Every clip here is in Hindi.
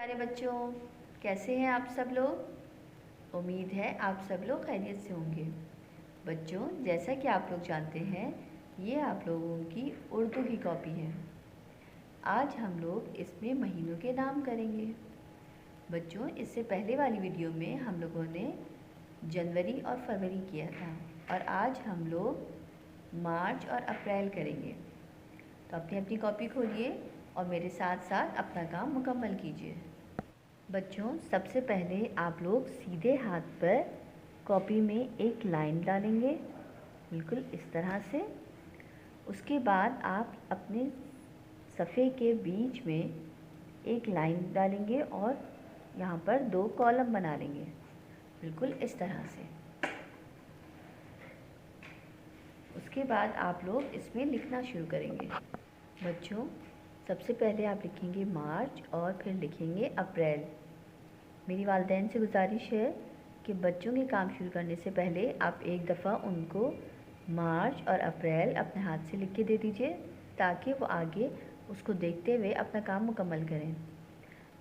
प्यारे बच्चों, कैसे हैं आप सब लोग। उम्मीद है आप सब लोग खैरियत से होंगे। बच्चों, जैसा कि आप लोग जानते हैं, ये आप लोगों की उर्दू की कॉपी है। आज हम लोग इसमें महीनों के नाम करेंगे। बच्चों, इससे पहले वाली वीडियो में हम लोगों ने जनवरी और फरवरी किया था और आज हम लोग मार्च और अप्रैल करेंगे। तो अपनी अपनी कॉपी खोलिए और मेरे साथ साथ अपना काम मुकम्मल कीजिए। बच्चों, सबसे पहले आप लोग सीधे हाथ पर कॉपी में एक लाइन डालेंगे, बिल्कुल इस तरह से। उसके बाद आप अपने सफ़े के बीच में एक लाइन डालेंगे और यहाँ पर 2 कॉलम बना लेंगे, बिल्कुल इस तरह से। उसके बाद आप लोग इसमें लिखना शुरू करेंगे। बच्चों, सबसे पहले आप लिखेंगे मार्च और फिर लिखेंगे अप्रैल। मेरी वालिदैन से गुजारिश है कि बच्चों के काम शुरू करने से पहले आप एक दफ़ा उनको मार्च और अप्रैल अपने हाथ से लिख के दे दीजिए, ताकि वो आगे उसको देखते हुए अपना काम मुकम्मल करें।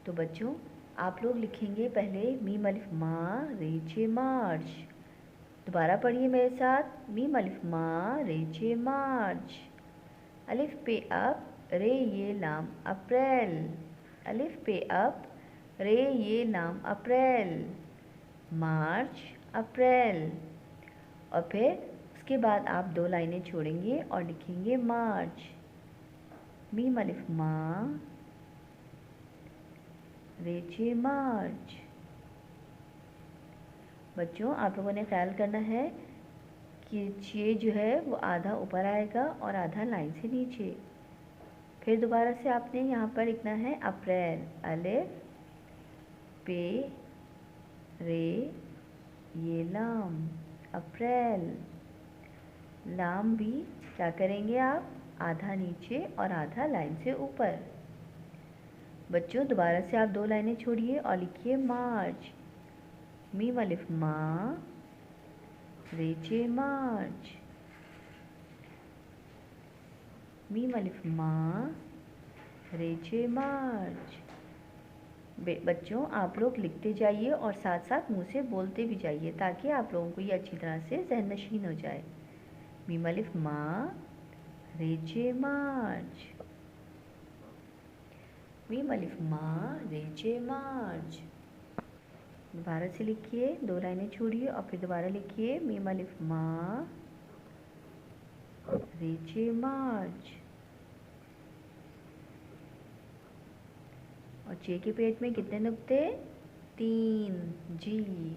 तो बच्चों, आप लोग लिखेंगे पहले मीम अलिफ माँ रेचे मार्च। दोबारा पढ़िए मेरे साथ, मीम अलिफ माँ रेचे मार्च। अलिफ पे अप रे ये लाम अप्रैल। अलिफ पे अप रे ये लाम अप्रैल। मार्च अप्रैल। और फिर उसके बाद आप 2 लाइनें छोड़ेंगे और लिखेंगे मार्च। मीम अलिफ माँ रेचे मार्च। बच्चों, आप लोगों ने ख्याल करना है कि ये जो है वो आधा ऊपर आएगा और आधा लाइन से नीचे। फिर दोबारा से आपने यहाँ पर लिखना है अप्रैल। अलिफ पे रे ये लाम अप्रैल। लाम भी क्या करेंगे आप, आधा नीचे और आधा लाइन से ऊपर। बच्चों, दोबारा से आप 2 लाइनें छोड़िए और लिखिए मार्च। मीम अलिफ माँ रेचे मार्च। मीम अलिफ माँ रेचे मार्च। बच्चों, आप लोग लिखते जाइए और साथ साथ मुंह से बोलते भी जाइए, ताकि आप लोगों को ये अच्छी तरह से ज़हन नशीन हो जाए। मीम अलिफ माँ रेचे मार्च। मीम अलिफ माँ रेचे मार्च। दोबारा से लिखिए, 2 लाइनें छोड़िए और फिर दोबारा लिखिए मीम अलिफ माँ रेचे मार्च। और चे के पेट में कितने नुक्ते, 3। जी।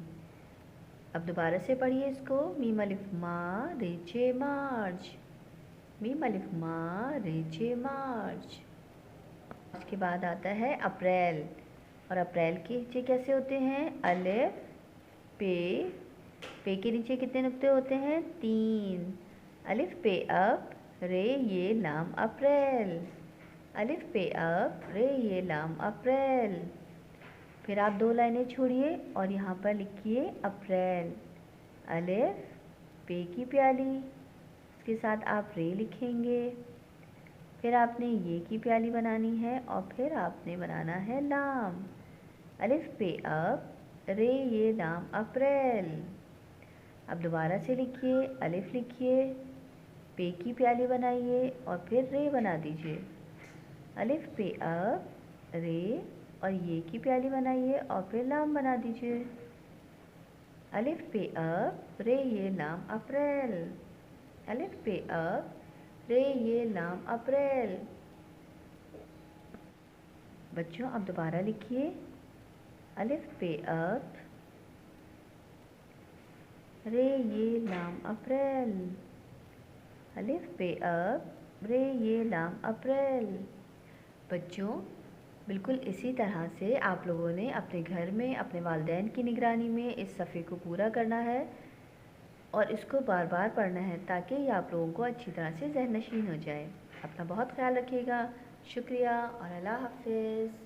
अब दोबारा से पढ़िए इसको, मीम अलिफ माँ रेचे मार्च। मीम अलिफ माँ रेचे मार्च। उसके बाद आता है अप्रैल। और अप्रैल के नीचे कैसे होते हैं, अलिफ पे के नीचे कितने नुक्ते होते हैं, 3। अलिफ पे अप रे ये लाम अप्रैल। अलिफ पे अप रे ये लाम अप्रैल। फिर आप 2 लाइनें छोड़िए और यहाँ पर लिखिए अप्रैल। अलिफ पे की प्याली, उसके साथ आप रे लिखेंगे। फिर आपने ये की प्याली बनानी है और फिर आपने बनाना है लाम। अलिफ पे अप रे ये लाम अप्रैल। अब दोबारा से लिखिए, अलिफ लिखिए, पे की प्याली बनाइए और फिर रे बना दीजिए। अलिफ पे अप रे और ये की प्याली बनाइए और फिर लाम बना दीजिए। अलिफ पे अप रे ये लाम अप्रैल। अलिफ पे अप रे ये लाम अप्रैल। बच्चों, अब दोबारा लिखिए, अलिफ पे अप रे ये लाम अप्रैल। अलिफ पे अप रे ये लाम अप्रैल। बच्चों, बिल्कुल इसी तरह से आप लोगों ने अपने घर में अपने वालिदैन की निगरानी में इस सफ़े को पूरा करना है और इसको बार बार पढ़ना है, ताकि ये आप लोगों को अच्छी तरह से ज़हन नशीन हो जाए। अपना बहुत ख्याल रखिएगा। शुक्रिया और अल्लाह हाफ़िज़।